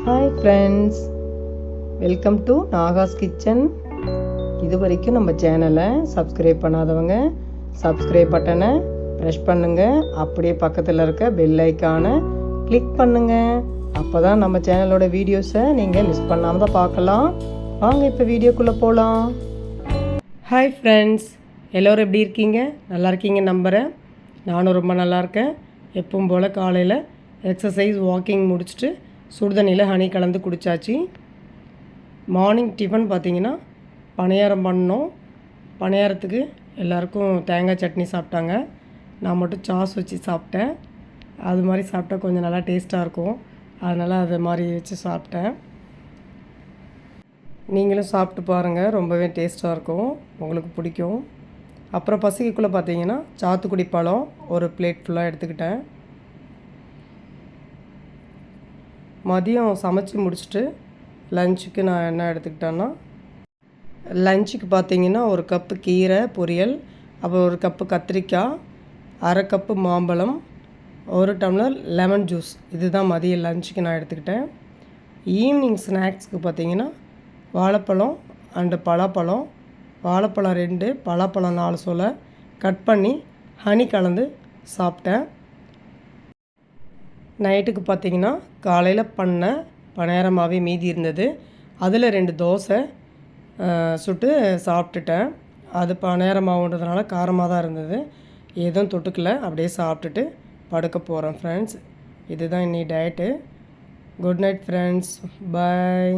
Hi friends, welcome to Nahash kitchen. இது வரைக்கும் நம்ம சேனலை சப்ஸ்கிரைப் பண்ணாதவங்க சப்ஸ்கிரைப் பட்டனை ப்ரெஸ் பண்ணுங்கள். அப்படியே பக்கத்தில் இருக்க பெல் ஐக்கானை கிளிக் பண்ணுங்கள். அப்போ தான் நம்ம சேனலோட வீடியோஸை நீங்கள் மிஸ் பண்ணாமல் தான் பார்க்கலாம். வாங்க இப்போ வீடியோக்குள்ளே போகலாம். ஹாய் ஃப்ரெண்ட்ஸ், எல்லோரும் எப்படி இருக்கீங்க? நல்லா இருக்கீங்க நம்புகிறேன். நானும் ரொம்ப நல்லா இருக்கேன். எப்பவும் போல் காலையில் எக்ஸசைஸ் வாக்கிங் முடிச்சுட்டு சுடுதண்ணியில் ஹனி கலந்து குடித்தாச்சு. மார்னிங் டிஃபன் பார்த்திங்கன்னா பணியாரம் பண்ணோம். பணியாரத்துக்கு எல்லாேருக்கும் தேங்காய் சட்னி சாப்பிட்டாங்க. நான் மட்டும் சாஸ் வச்சு சாப்பிட்டேன். அது மாதிரி சாப்பிட்டா கொஞ்சம் நல்லா டேஸ்ட்டாக இருக்கும். அதனால் அது மாதிரி வச்சு சாப்பிட்டேன். நீங்களும் சாப்பிட்டு பாருங்கள், ரொம்பவே டேஸ்ட்டாக இருக்கும், உங்களுக்கு பிடிக்கும். அப்புறம் பசிக்குள்ளே பார்த்தீங்கன்னா சாத்துக்குடி பழம் ஒரு பிளேட் ஃபுல்லாக எடுத்துக்கிட்டேன். மதியம் சமைச்சி முடிச்சுட்டு லஞ்சுக்கு நான் என்ன எடுத்துக்கிட்டேன்னா, லஞ்சுக்கு பார்த்திங்கன்னா ஒரு கப்பு கீரை பொரியல், அப்புறம் ஒரு கப்பு கத்திரிக்காய், அரை கப்பு மாம்பழம், ஒரு டம்ளர் லெமன் ஜூஸ். இதுதான் மதிய லஞ்சுக்கு நான் எடுத்துக்கிட்டேன். ஈவினிங் ஸ்நாக்ஸுக்கு பார்த்திங்கன்னா வாழைப்பழம் அண்டு பலாப்பழம், வாழைப்பழம் 2, பலாப்பழம் 4 சொலை கட் பண்ணி ஹனி கலந்து சாப்பிட்டேன். நைட்டுக்கு பார்த்திங்கன்னா காலையில் பண்ண பணியாரமாகவே மீதி இருந்தது. அதில் 2 தோசை சுட்டு சாப்பிட்டுட்டேன். அது பணியாரமாகன்றதுனால காரமாக தான் இருந்தது. எதுவும் தொட்டுக்கல, அப்படியே சாப்பிட்டுட்டு படுக்க போகிறேன் ஃப்ரெண்ட்ஸ். இதுதான் இன்னி டயட்டு. குட் நைட் ஃப்ரெண்ட்ஸ், பாய்.